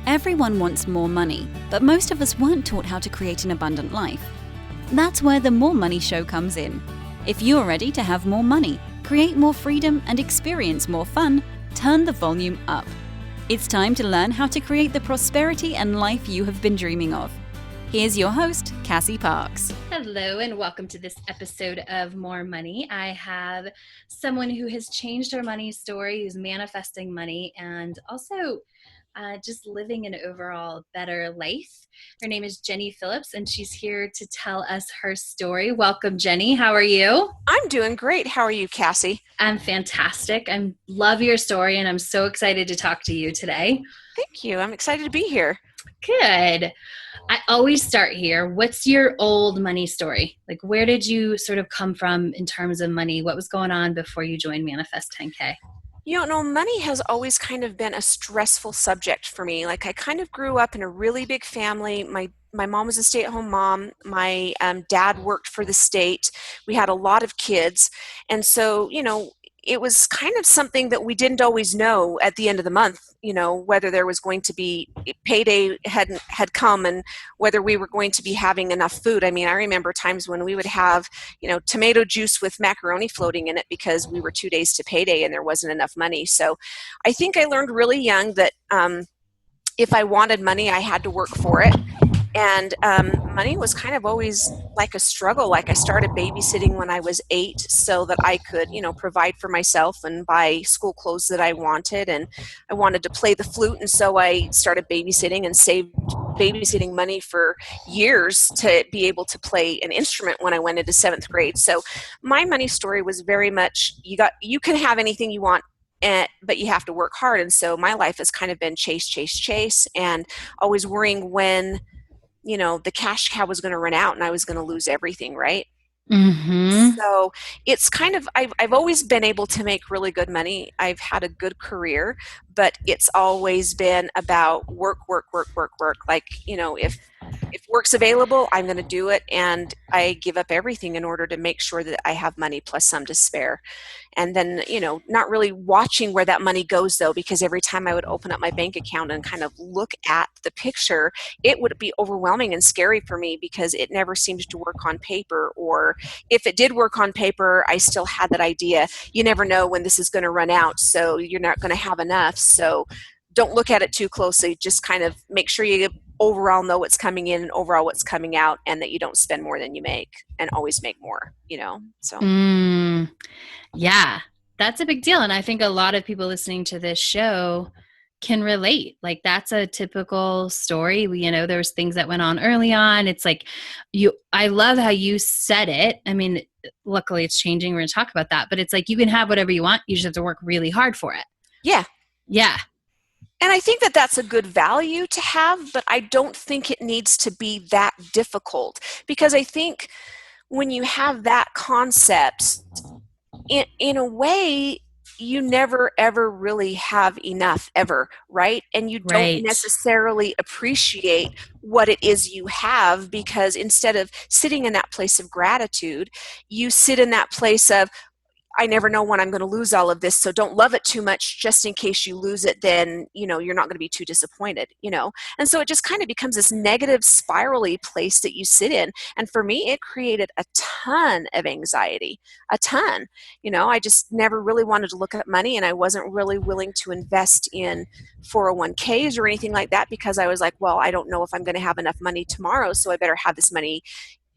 Everyone wants more money, but most of us weren't taught how to create an abundant life. That's where the More Money Show comes in. If you're ready to have more money, create more freedom, and experience more fun, turn the volume up. It's time to learn how to create the prosperity and life you have been dreaming of. Here's your host, Cassie Parks. Hello, and welcome to this episode of More Money. I have someone who has changed her money story, who's manifesting money, and also just living an overall better life. Her name is Jenny Phillips, and she's here to tell us her story. Welcome, Jenny. How are you? I'm doing great. How are you, Cassie? I'm fantastic. I love your story, and I'm so excited to talk to you today. Thank you. I'm excited to be here. Good. I always start here. What's your old money story? Like, where did you sort of come from in terms of money? What was going on before you joined Manifest 10K? You know, money has always kind of been a stressful subject for me. Like, I kind of grew up in a really big family. My mom was a stay-at-home mom. My dad worked for the state. We had a lot of kids. And so, you know, it was kind of something that we didn't always know at the end of the month, you know, whether there was going to be payday had come and whether we were going to be having enough food. I mean, I remember times when we would have, you know, tomato juice with macaroni floating in it because we were 2 days to payday and there wasn't enough money. So I think I learned really young that if I wanted money, I had to work for it. And money was kind of always like a struggle. Like, I started babysitting when I was 8 so that I could, you know, provide for myself and buy school clothes that I wanted. And I wanted to play the flute. And so I started babysitting and saved babysitting money for years to be able to play an instrument when I went into 7th grade. So my money story was very much, you can have anything you want, but you have to work hard. And so my life has kind of been chase, and always worrying when, you know, the cash cow was going to run out and I was going to lose everything, right? Mm-hmm. So it's kind of, I've always been able to make really good money. I've had a good career, but it's always been about work. Like, you know, if work's available, I'm going to do it. And I give up everything in order to make sure that I have money plus some to spare. And then, you know, not really watching where that money goes, though, because every time I would open up my bank account and kind of look at the picture, it would be overwhelming and scary for me because it never seemed to work on paper. Or if it did work on paper, I still had that idea. You never know when this is going to run out, so you're not going to have enough. So don't look at it too closely. Just kind of make sure you overall know what's coming in and overall what's coming out, and that you don't spend more than you make, and always make more, you know. So yeah, that's a big deal. And I think a lot of people listening to this show can relate. Like, that's a typical story. You know, there was things that went on early on. It's like, I love how you said it. I mean, luckily it's changing. We're going to talk about that, but it's like, you can have whatever you want. You just have to work really hard for it. Yeah. And I think that that's a good value to have, but I don't think it needs to be that difficult, because I think when you have that concept, in a way, you never ever really have enough ever, right? And you don't necessarily appreciate what it is you have, because instead of sitting in that place of gratitude, you sit in that place of, I never know when I'm going to lose all of this, so don't love it too much just in case you lose it. Then, you know, you're not going to be too disappointed, you know. And so it just kind of becomes this negative spirally place that you sit in. And for me, it created a ton of anxiety, a ton. You know, I just never really wanted to look at money, and I wasn't really willing to invest in 401ks or anything like that, because I was like, well, I don't know if I'm going to have enough money tomorrow, so I better have this money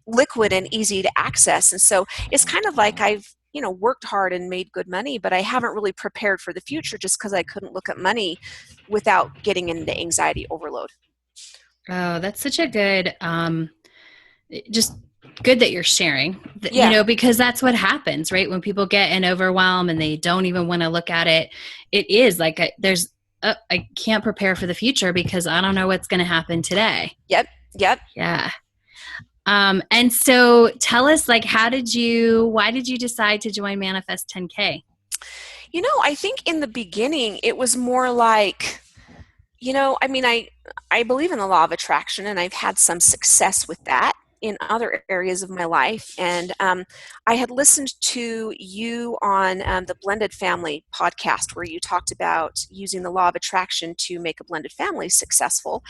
liquid and easy to access. And so it's kind of like I've, you know, worked hard and made good money, but I haven't really prepared for the future just because I couldn't look at money without getting into anxiety overload. Oh, that's such a good, just good that you're sharing, Yeah. You know, because that's what happens, right? When people get an overwhelm and they don't even want to look at it, it is like, I can't prepare for the future because I don't know what's going to happen today. Yep. Yeah. And so tell us, like, why did you decide to join Manifest 10K? You know, I think in the beginning it was more like, you know, I mean, I believe in the law of attraction, and I've had some success with that. in other areas of my life. And I had listened to you on the Blended Family podcast, where you talked about using the law of attraction to make a blended family successful.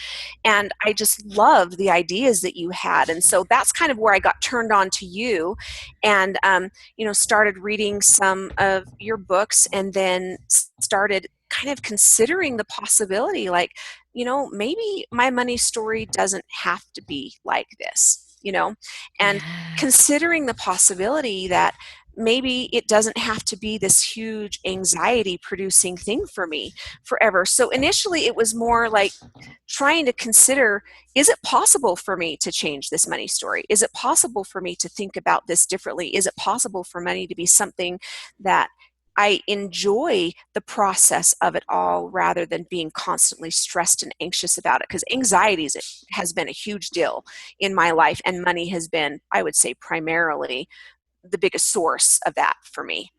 And I just loved the ideas that you had. And so that's kind of where I got turned on to you, and started reading some of your books, and then started kind of considering the possibility, like, maybe my money story doesn't have to be like this, and Yes. considering the possibility that maybe it doesn't have to be this huge anxiety producing thing for me forever. So initially it was more like trying to consider, is it possible for me to change this money story? Is it possible for me to think about this differently? Is it possible for money to be something that I enjoy the process of it all, rather than being constantly stressed and anxious about it? Because anxiety has been a huge deal in my life, and money has been, I would say, primarily the biggest source of that for me.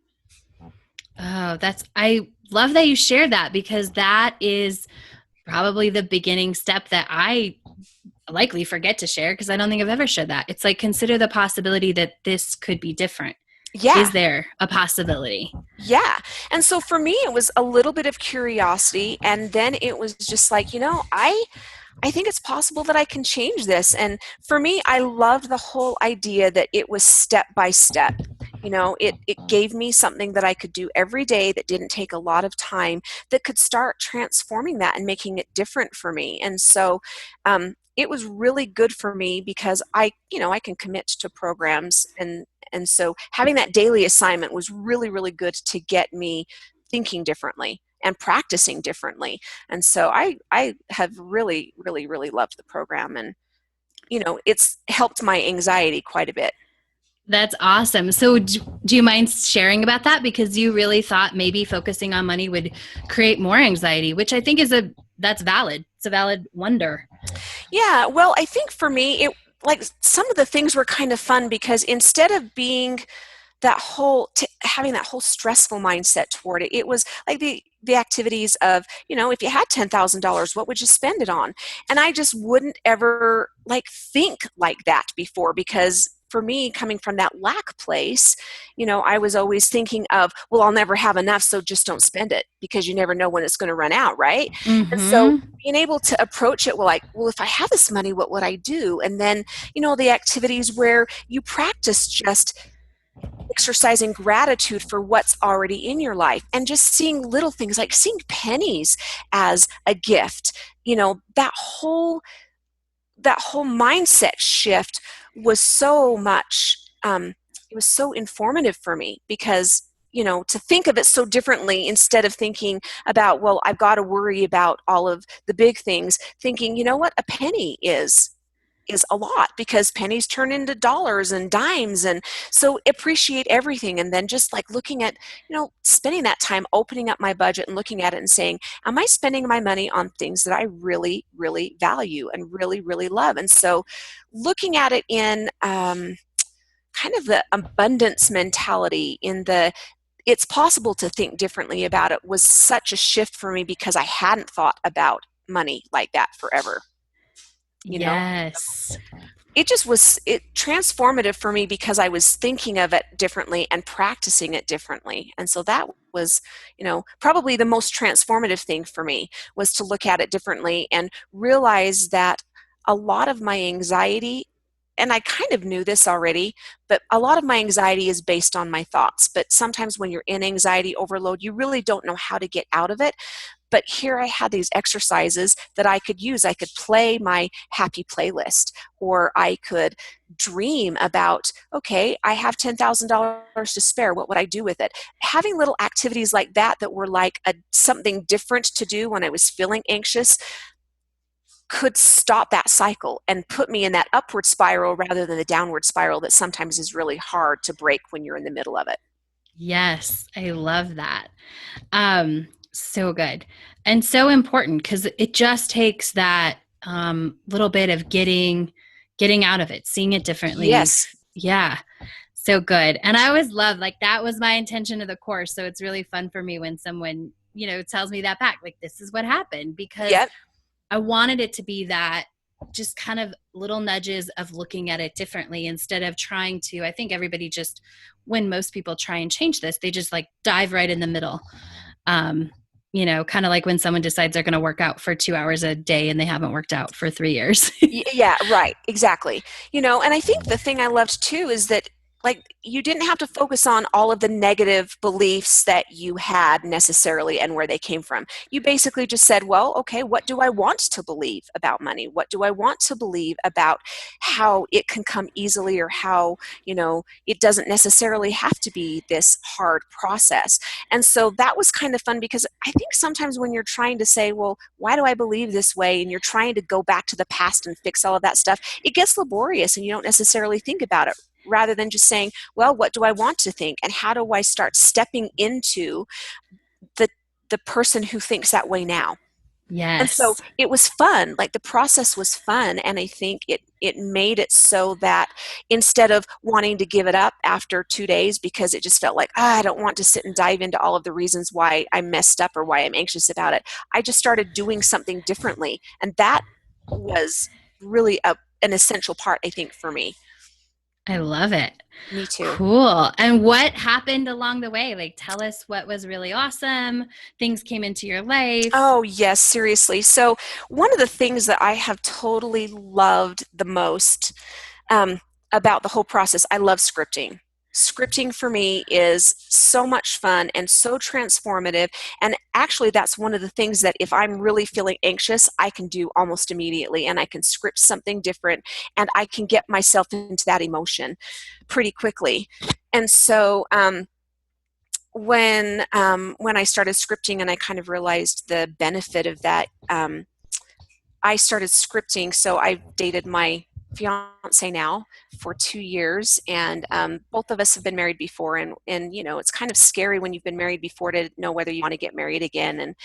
Oh, I love that you shared that, because that is probably the beginning step that I likely forget to share, because I don't think I've ever shared that. It's like, consider the possibility that this could be different. Yeah. Is there a possibility? Yeah. And so for me, it was a little bit of curiosity. And then it was just like, I think it's possible that I can change this. And for me, I loved the whole idea that it was step by step. It gave me something that I could do every day that didn't take a lot of time, that could start transforming that and making it different for me. And so it was really good for me, because I can commit to programs. And so having that daily assignment was really, really good to get me thinking differently and practicing differently. And so I have really, really, really loved the program, and it's helped my anxiety quite a bit. That's awesome. So do you mind sharing about that? Because you really thought maybe focusing on money would create more anxiety, which I think that's valid. It's a valid wonder. Yeah, well, I think for me, some of the things were kind of fun, because instead of being having that whole stressful mindset toward it, it was like the activities of, if you had $10,000, what would you spend it on? And I just wouldn't ever think like that before, because for me, coming from that lack place, I was always thinking of, well, I'll never have enough, so just don't spend it, because you never know when it's going to run out, right? Mm-hmm. And so being able to approach it, well, if I have this money, what would I do? And then, the activities where you practice just exercising gratitude for what's already in your life, and just seeing little things, like seeing pennies as a gift. That whole mindset shift was so much, it was so informative for me, because to think of it so differently, instead of thinking about, well, I've got to worry about all of the big things, thinking, what a penny is a lot, because pennies turn into dollars and dimes. And so appreciate everything. And then just looking at, spending that time opening up my budget and looking at it and saying, am I spending my money on things that I really, really value and really, really love? And so looking at it in kind of the abundance mentality, it's possible to think differently about it, was such a shift for me, because I hadn't thought about money like that forever. Yes. It just was transformative for me, because I was thinking of it differently and practicing it differently. And so that was, probably the most transformative thing for me, was to look at it differently and realize that a lot of my anxiety, and I kind of knew this already, but a lot of my anxiety is based on my thoughts. But sometimes when you're in anxiety overload, you really don't know how to get out of it. But here I had these exercises that I could use. I could play my happy playlist, or I could dream about, okay, I have $10,000 to spare. What would I do with it? Having little activities like that were like something different to do when I was feeling anxious, could stop that cycle and put me in that upward spiral rather than the downward spiral that sometimes is really hard to break when you're in the middle of it. Yes, I love that. So good and so important, because it just takes that little bit of getting out of it, seeing it differently. Yes. Yeah. So good. And I always love, that was my intention of the course. So it's really fun for me when someone, tells me that back, this is what happened, because Yep. I wanted it to be that just kind of little nudges of looking at it differently instead of trying to, I think everybody just, when most people try and change this, they just like dive right in the middle. Kind of like when someone decides they're going to work out for 2 hours a day and they haven't worked out for 3 years. Yeah, right, exactly. And I think the thing I loved too is that, like, you didn't have to focus on all of the negative beliefs that you had necessarily and where they came from. You basically just said, well, okay, what do I want to believe about money? What do I want to believe about how it can come easily, or how, it doesn't necessarily have to be this hard process? And so that was kind of fun, because I think sometimes when you're trying to say, well, why do I believe this way? And you're trying to go back to the past and fix all of that stuff, it gets laborious and you don't necessarily think about it, rather than just saying, well, what do I want to think, and how do I start stepping into the person who thinks that way now? And so Yes. it was fun. Like, the process was fun, and I think it made it so that instead of wanting to give it up after 2 days because it just felt like, I don't want to sit and dive into all of the reasons why I messed up or why I'm anxious about it, I just started doing something differently. And that was really an essential part, I think, for me. I love it. Me too. Cool. And what happened along the way? Like, tell us what was really awesome. Things came into your life. Oh, yes, seriously. So, one of the things that I have totally loved the most, um, about the whole process, I love scripting. Scripting for me is so much fun and so transformative. And actually, that's one of the things that if I'm really feeling anxious, I can do almost immediately. And I can script something different, and I can get myself into that emotion pretty quickly. And so, when I started scripting and I kind of realized the benefit of that, I started scripting. So I dated my fiance now for 2 years, and both of us have been married before, and it's kind of scary when you've been married before to know whether you want to get married again.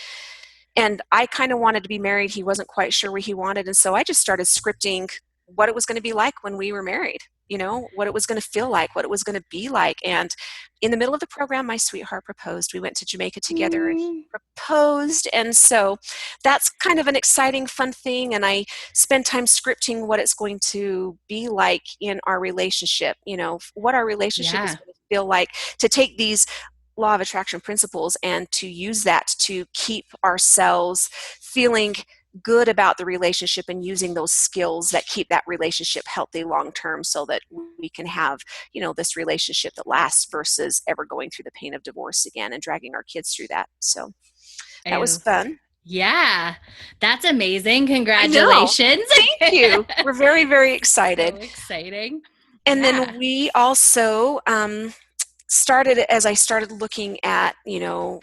And I kind of wanted to be married. He wasn't quite sure what he wanted, and so I just started scripting what it was going to be like when we were married, what it was going to feel like, what it was going to be like. And in the middle of the program, my sweetheart proposed. We went to Jamaica together, and he proposed. And so that's kind of an exciting, fun thing. And I spend time scripting what it's going to be like in our relationship, what our relationship is Yeah. going to feel like, to take these law of attraction principles and to use that to keep ourselves feeling good about the relationship, and using those skills that keep that relationship healthy long term, so that we can have this relationship that lasts, versus ever going through the pain of divorce again and dragging our kids through that. So that was fun. Yeah. That's amazing. I know. Congratulations. Thank you. We're very, very excited. So exciting. And Yeah. then we also started, as I started looking at,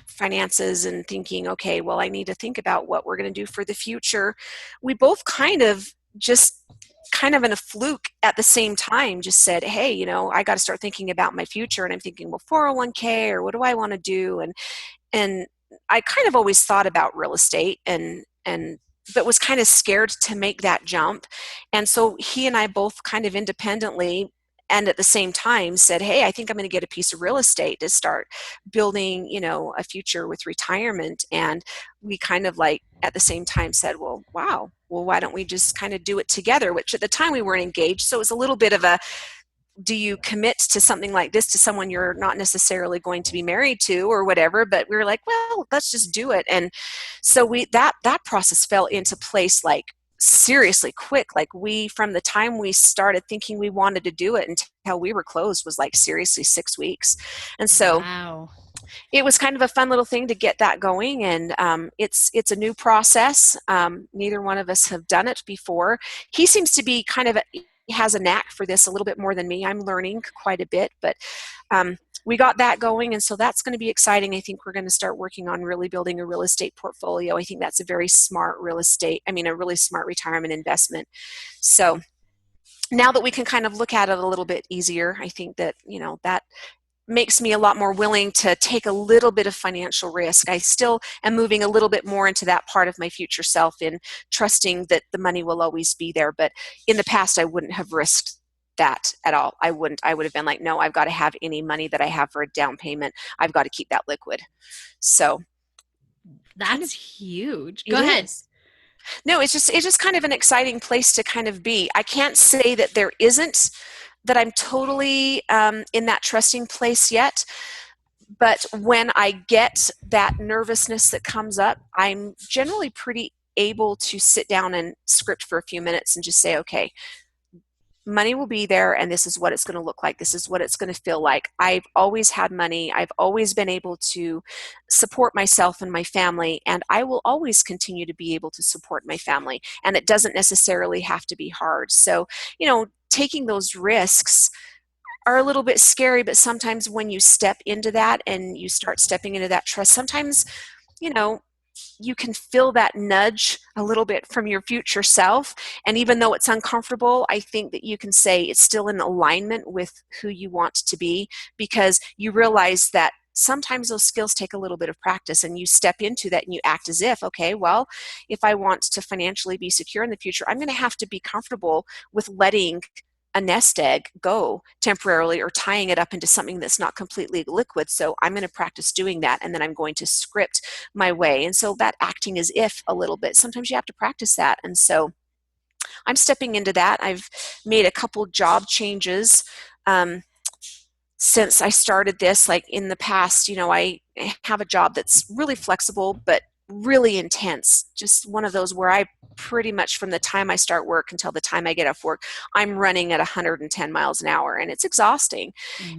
finances and thinking, okay, well, I need to think about what we're going to do for the future. We both kind of in a fluke at the same time just said, hey, I got to start thinking about my future. And I'm thinking, well, 401k, or what do I want to do? And I kind of always thought about real estate, but was kind of scared to make that jump. And so he and I both kind of independently and at the same time said, hey, I think I'm going to get a piece of real estate to start building, a future with retirement. And we kind of like at the same time said, well, wow, well, why don't we just kind of do it together? Which at the time we weren't engaged. So it was a little bit of a, do you commit to something like this to someone you're not necessarily going to be married to or whatever? But we were like, well, let's just do it. And so that process fell into place like seriously quick. Like, from the time we started thinking we wanted to do it until we were closed was like seriously 6 weeks. And so Wow. it was kind of a fun little thing to get that going. And it's a new process. Neither one of us have done it before. He seems to be has a knack for this a little bit more than me. I'm learning quite a bit, but we got that going, and so that's going to be exciting. I think we're going to start working on really building a real estate portfolio. I think that's a very smart a really smart retirement investment. So now that we can kind of look at it a little bit easier, I think that, that makes me a lot more willing to take a little bit of financial risk. I still am moving a little bit more into that part of my future self, in trusting that the money will always be there. But in the past, I wouldn't have risked that at all. I wouldn't. I would have been like, no, I've got to have any money that I have for a down payment. I've got to keep that liquid. So that's huge. it Go ahead. is. No, it's just kind of an exciting place to kind of be. I can't say that there isn't, that I'm totally in that trusting place yet. But when I get that nervousness that comes up, I'm generally pretty able to sit down and script for a few minutes and just say, okay, money will be there and this is what it's going to look like. This is what it's going to feel like. I've always had money. I've always been able to support myself and my family, and I will always continue to be able to support my family. And it doesn't necessarily have to be hard. So, taking those risks are a little bit scary, but sometimes when you step into that and you start stepping into that trust, sometimes, you know, you can feel that nudge a little bit from your future self. And even though it's uncomfortable, I think that you can say it's still in alignment with who you want to be, because you realize that sometimes those skills take a little bit of practice, and you step into that and you act as if, okay, well, if I want to financially be secure in the future, I'm going to have to be comfortable with letting a nest egg go temporarily, or tying it up into something that's not completely liquid. So I'm going to practice doing that, and then I'm going to script my way. And so that acting as if a little bit, sometimes you have to practice that. And so I'm stepping into that. I've made a couple job changes since I started this. Like in the past, I have a job that's really flexible, but really intense. Just one of those where I pretty much, from the time I start work until the time I get off work, I'm running at 110 miles an hour, and it's exhausting.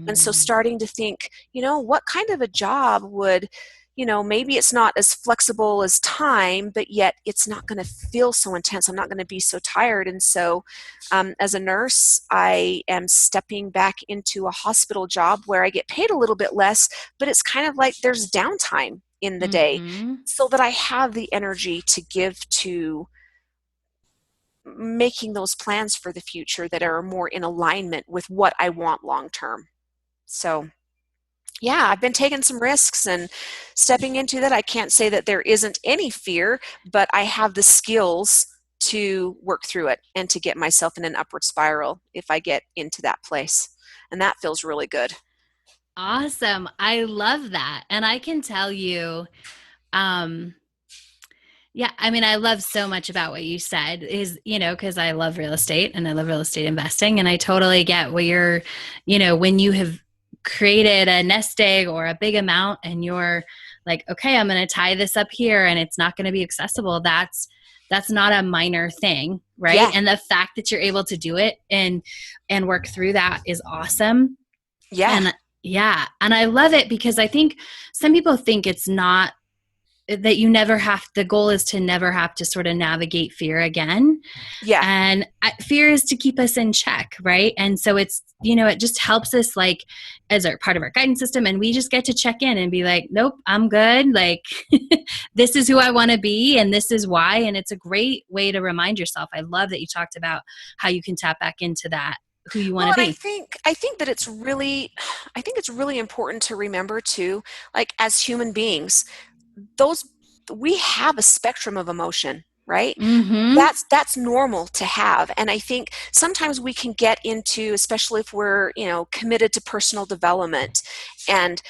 And so starting to think, what kind of a job would, maybe it's not as flexible as time, but yet it's not going to feel so intense. I'm not going to be so tired. And so as a nurse, I am stepping back into a hospital job where I get paid a little bit less, but it's kind of like there's downtime in the day, so that I have the energy to give to making those plans for the future that are more in alignment with what I want long term. So yeah, I've been taking some risks and stepping into that. I can't say that there isn't any fear, but I have the skills to work through it and to get myself in an upward spiral if I get into that place. And that feels really good. Awesome. I love that. And I can tell you, yeah, I mean, I love so much about what you said is, because I love real estate and I love real estate investing. And I totally get what you're, when you have created a nest egg or a big amount and you're like, okay, I'm going to tie this up here and it's not going to be accessible. That's not a minor thing, right? Yeah. And the fact that you're able to do it and work through that is awesome. Yeah. And yeah. And I love it because I think some people think it's not, that you never have, the goal is to never have to sort of navigate fear again. Yeah. And fear is to keep us in check, right? And so it's, it just helps us like as our part of our guidance system. And we just get to check in and be like, nope, I'm good. Like this is who I want to be and this is why. And it's a great way to remind yourself. I love that you talked about how you can tap back into that, who you want to be. I think that it's really important to remember too, like as human beings, we have a spectrum of emotion, right? That's normal to have. And I think sometimes we can get into, especially if we're, committed to personal development and,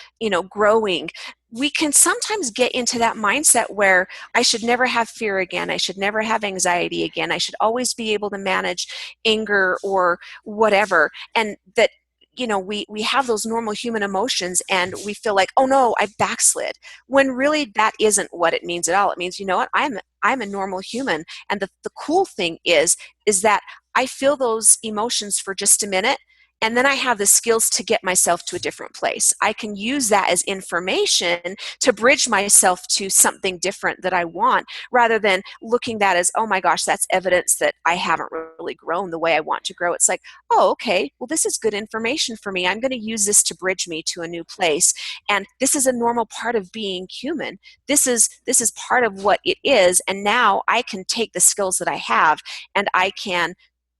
growing, we can sometimes get into that mindset where I should never have fear again. I should never have anxiety again. I should always be able to manage anger or whatever. And that, we have those normal human emotions and we feel like, oh no, I backslid. When really that isn't what it means at all. It means, you know what, I'm a normal human. And the cool thing is that I feel those emotions for just a minute, and then I have the skills to get myself to a different place. I can use that as information to bridge myself to something different that I want, rather than looking at that as, oh my gosh, that's evidence that I haven't really grown the way I want to grow. It's like, oh, okay, well, this is good information for me. I'm going to use this to bridge me to a new place. And this is a normal part of being human. This is part of what it is. And now I can take the skills that I have and I can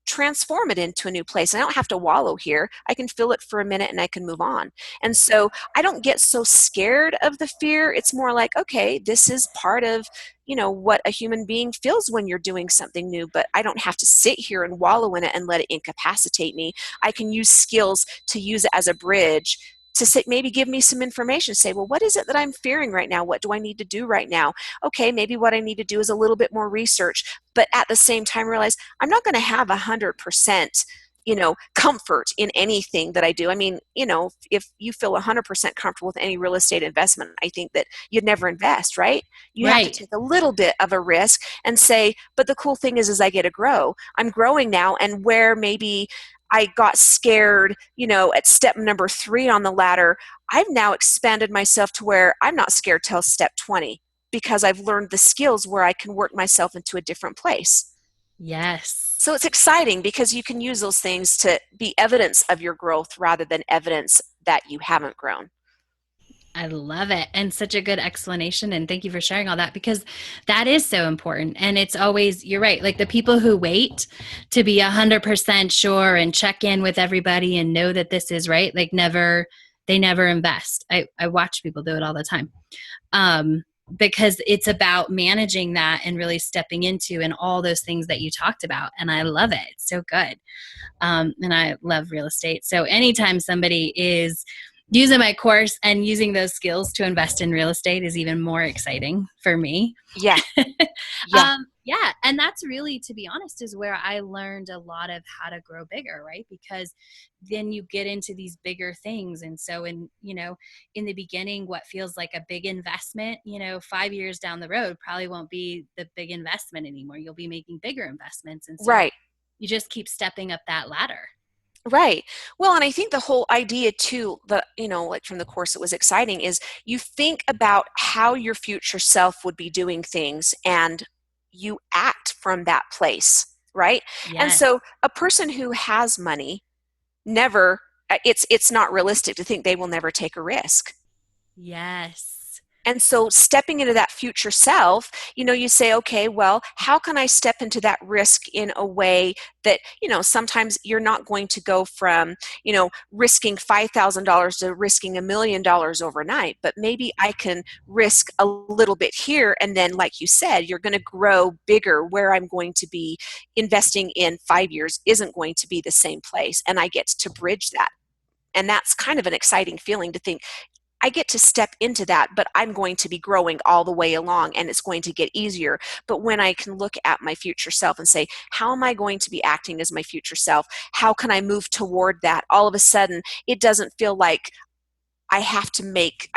transform it into a new place. I don't have to wallow here. I can feel it for a minute and I can move on. And so I don't get so scared of the fear. It's more like, okay, this is part of, what a human being feels when you're doing something new, but I don't have to sit here and wallow in it and let it incapacitate me. I can use skills to use it as a bridge to say, maybe give me some information, say, well, what is it that I'm fearing right now? What do I need to do right now? Okay, maybe what I need to do is a little bit more research, but at the same time realize I'm not going to have 100% comfort in anything that I do. I mean, if you feel 100% comfortable with any real estate investment, I think that you'd never invest, right? You have to Right. take a little bit of a risk and say, but the cool thing is I get to grow. I'm growing now, and where maybe I got scared, at step number 3 on the ladder, I've now expanded myself to where I'm not scared till step 20 because I've learned the skills where I can work myself into a different place. Yes. So it's exciting because you can use those things to be evidence of your growth rather than evidence that you haven't grown. I love it. And such a good explanation. And thank you for sharing all that, because that is so important. And it's always, you're right, like the people who wait to be 100% sure and check in with everybody and know that this is right, like they never invest. I watch people do it all the time. Because it's about managing that and really stepping into and all those things that you talked about. And I love it. It's so good. And I love real estate. So anytime somebody is using my course and using those skills to invest in real estate is even more exciting for me. Yeah. Yeah. Yeah. And that's really, to be honest, is where I learned a lot of how to grow bigger, right? Because then you get into these bigger things. And so in the beginning, what feels like a big investment, 5 years down the road probably won't be the big investment anymore. You'll be making bigger investments. And so Right. you just keep stepping up that ladder. Right. Well, and I think the whole idea too, like from the course, it was exciting, is you think about how your future self would be doing things and you act from that place, right? And Yes. so a person who has money never, it's not realistic to think they will never take a risk. Yes. And so stepping into that future self, you say, okay, well, how can I step into that risk in a way that, sometimes you're not going to go from, risking $5,000 to risking $1,000,000 overnight, but maybe I can risk a little bit here. And then, like you said, you're going to grow bigger. Where I'm going to be investing in 5 years isn't going to be the same place. And I get to bridge that. And that's kind of an exciting feeling to think, I get to step into that, but I'm going to be growing all the way along and it's going to get easier. But when I can look at my future self and say, how am I going to be acting as my future self? How can I move toward that? All of a sudden, it doesn't feel like I have to make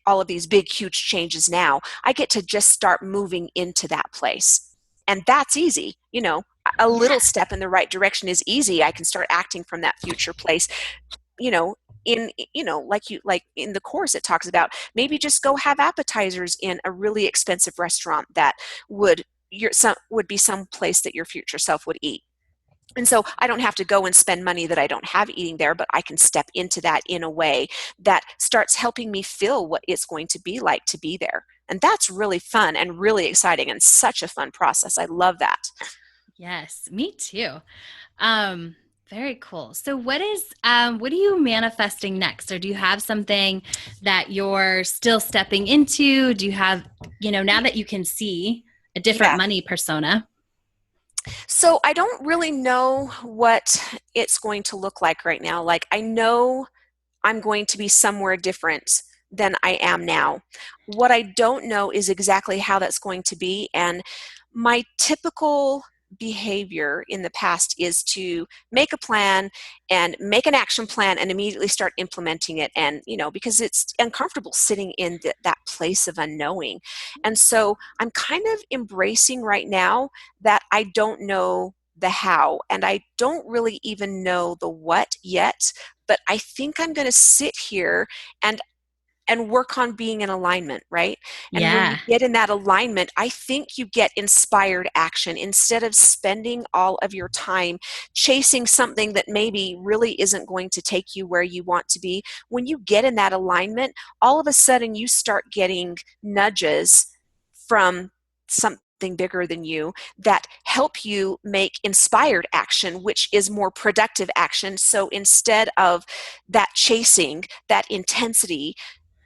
all of these big, huge changes now. I get to just start moving into that place. And that's easy. A Yeah. little step in the right direction is easy. I can start acting from that future place, you know in like in the course it talks about, maybe just go have appetizers in a really expensive restaurant that would be some place that your future self would eat. And so I don't have to go and spend money that I don't have eating there, but I can step into that in a way that starts helping me feel what it's going to be like to be there. And that's really fun and really exciting and such a fun process. I love that. Yes, me too. Very cool. So what are you manifesting next? Or do you have something that you're still stepping into? Do you have, now that you can see a different Yeah. money persona? So I don't really know what it's going to look like right now. Like, I know I'm going to be somewhere different than I am now. What I don't know is exactly how that's going to be. And my typical behavior in the past is to make a plan and make an action plan and immediately start implementing it. And, because it's uncomfortable sitting in that place of unknowing. And so I'm kind of embracing right now that I don't know the how, and I don't really even know the what yet, but I think I'm going to sit here and work on being in alignment, right? And when you Yeah. get in that alignment, I think you get inspired action instead of spending all of your time chasing something that maybe really isn't going to take you where you want to be. When you get in that alignment, all of a sudden you start getting nudges from something bigger than you that help you make inspired action, which is more productive action. So instead of that chasing, that intensity,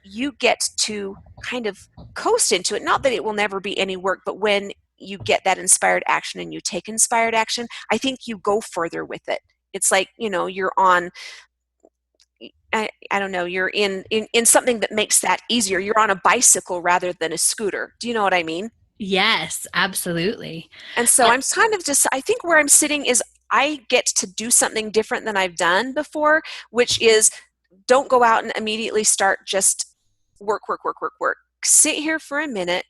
you get to kind of coast into it. Not that it will never be any work, but when you get that inspired action and you take inspired action, I think you go further with it. It's like, you're on I don't know, you're in something that makes that easier. You're on a bicycle rather than a scooter. Do you know what I mean? Yes, absolutely. And so I'm kind of just, I think where I'm sitting is I get to do something different than I've done before, which is don't go out and immediately start just work, work, work, work, work. Sit here for a minute,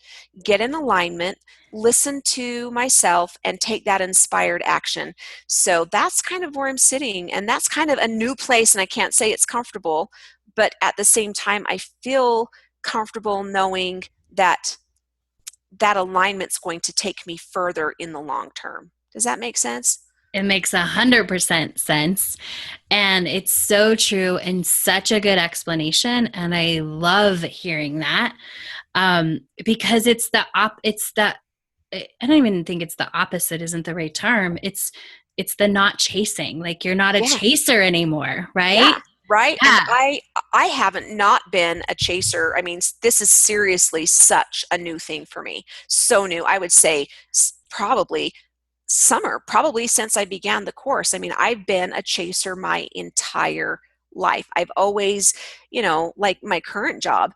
get in alignment, listen to myself, and take that inspired action. So that's kind of where I'm sitting. And that's kind of a new place. And I can't say it's comfortable, but at the same time, I feel comfortable knowing that that alignment's going to take me further in the long term. Does that make sense? It makes 100% sense. And it's so true and such a good explanation. And I love hearing that, because I don't even think it's the opposite isn't the right term. It's the not chasing. Like you're not a Yeah. chaser anymore, right? Yeah. Right. Yeah. And I haven't not been a chaser. I mean, this is seriously such a new thing for me. So new. I would say probably summer, probably since I began the course. I mean, I've been a chaser my entire life. I've always, like my current job,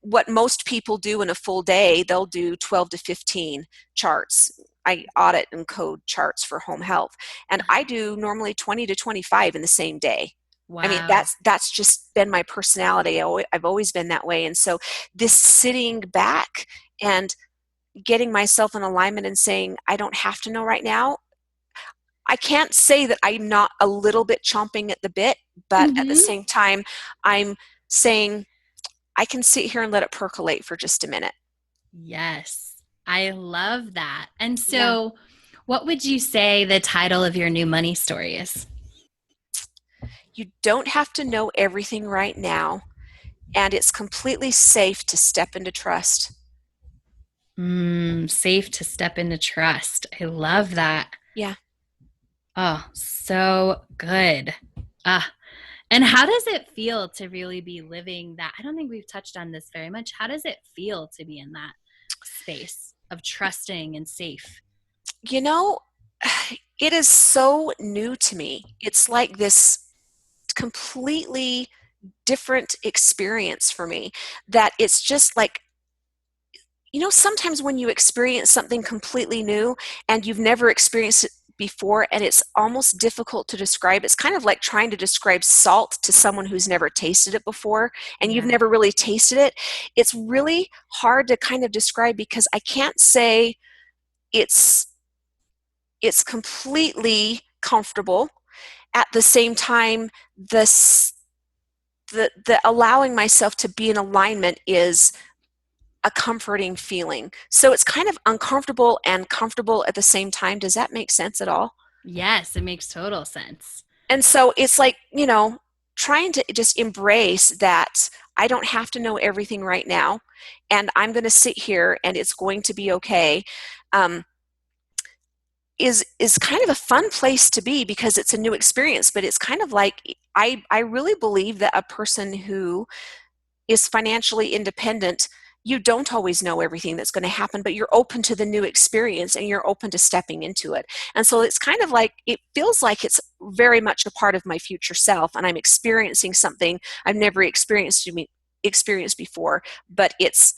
what most people do in a full day, they'll do 12 to 15 charts. I audit and code charts for home health, and I do normally 20 to 25 in the same day. I mean, Wow. that's just been my personality. I've always been that way. And so this sitting back and getting myself in alignment and saying, I don't have to know right now. I can't say that I'm not a little bit chomping at the bit, but at the Mhm. same time, I'm saying I can sit here and let it percolate for just a minute. Yes, I love that. And Yeah. so, what would you say the title of your new money story is? You don't have to know everything right now, and it's completely safe to step into trust. Safe to step into trust. I love that. Yeah. Oh, so good. Ah, and how does it feel to really be living that? I don't think we've touched on this very much. How does it feel to be in that space of trusting and safe? You know, it is so new to me. It's like this completely different experience for me that it's just like, sometimes when you experience something completely new and you've never experienced it before and it's almost difficult to describe, it's kind of like trying to describe salt to someone who's never tasted it before and you've Yeah. never really tasted it. It's really hard to kind of describe because I can't say it's completely comfortable. At the same time, the allowing myself to be in alignment is a comforting feeling. So it's kind of uncomfortable and comfortable at the same time. Does that make sense at all? Yes, it makes total sense. And so it's like, trying to just embrace that I don't have to know everything right now, and I'm going to sit here and it's going to be okay. Um, is kind of a fun place to be because it's a new experience, but it's kind of like I really believe that a person who is financially independent, you don't always know everything that's going to happen, but you're open to the new experience and you're open to stepping into it. And so it's kind of like, it feels like it's very much a part of my future self, and I'm experiencing something I've never experienced before, but it's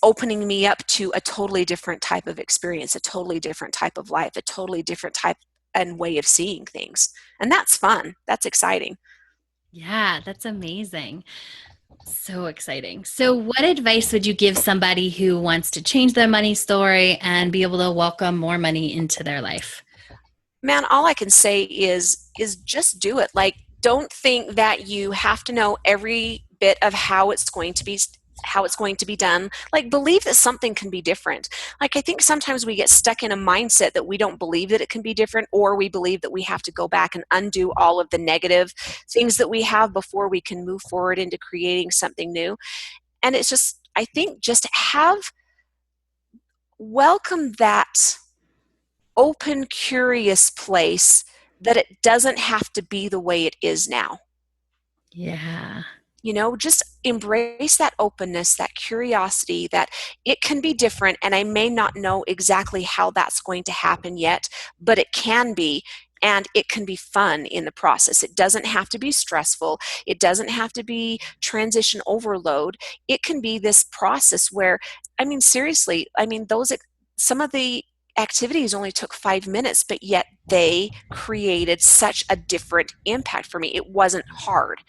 opening me up to a totally different type of experience, a totally different type of life, a totally different type and way of seeing things. And that's fun. That's exciting. Yeah, that's amazing. So exciting. So, what advice would you give somebody who wants to change their money story and be able to welcome more money into their life? Man, all I can say is just do it. Like, don't think that you have to know every bit of how it's going to be done. Like, believe that something can be different. Like, I think sometimes we get stuck in a mindset that we don't believe that it can be different, or we believe that we have to go back and undo all of the negative things that we have before we can move forward into creating something new. And it's just, I think, just welcome that open, curious place that it doesn't have to be the way it is now. Yeah. Just embrace that openness, that curiosity, that it can be different, and I may not know exactly how that's going to happen yet, but it can be. And it can be fun in the process. It doesn't have to be stressful. It doesn't have to be transition overload. It can be this process where, I mean, seriously, I mean, some of the activities only took 5 minutes, but yet they created such a different impact for me. It wasn't hard.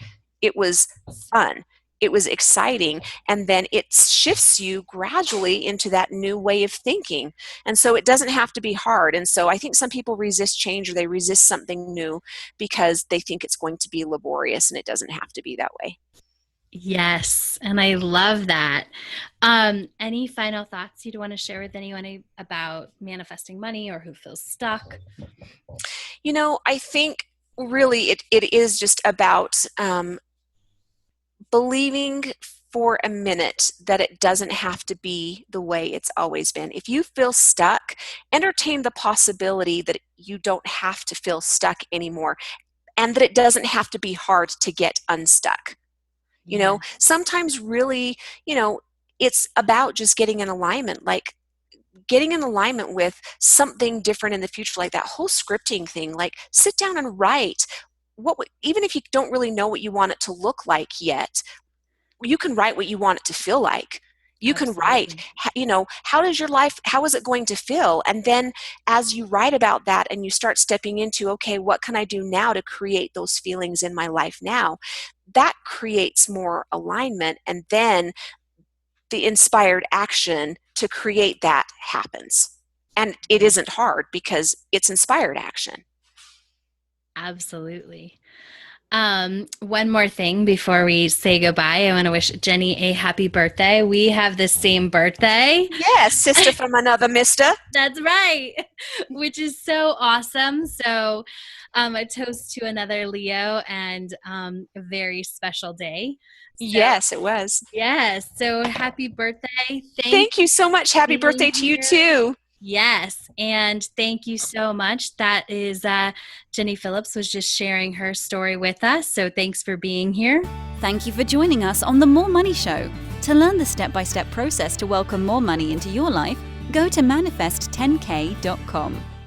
It was fun. It was exciting, and then it shifts you gradually into that new way of thinking. And so it doesn't have to be hard. And so I think some people resist change, or they resist something new because they think it's going to be laborious, and it doesn't have to be that way. Yes, and I love that. Any final thoughts you'd want to share with anyone about manifesting money or who feels stuck? I think really it is just about believing for a minute that it doesn't have to be the way it's always been. If you feel stuck, entertain the possibility that you don't have to feel stuck anymore, and that it doesn't have to be hard to get unstuck. Sometimes really, it's about just getting in alignment, like getting in alignment with something different in the future, like that whole scripting thing. Like, sit down and write even if you don't really know what you want it to look like yet, you can write what you want it to feel like. You can write, how is it going to feel? And then as you write about that and you start stepping into, okay, what can I do now to create those feelings in my life now? That creates more alignment, and then the inspired action to create that happens. And it isn't hard because it's inspired action. Absolutely. One more thing before we say goodbye. I want to wish Jenny a happy birthday. We have the same birthday. Yes, sister from another mister. That's right, which is so awesome. So a toast to another Leo, and a very special day. So, yes, it was. Yes. So happy birthday. Thank you so much. Happy birthday to you too. Yes. And thank you so much. That is Jenny Phillips was just sharing her story with us. So thanks for being here. Thank you for joining us on The More Money Show. To learn the step-by-step process to welcome more money into your life, go to manifest10k.com.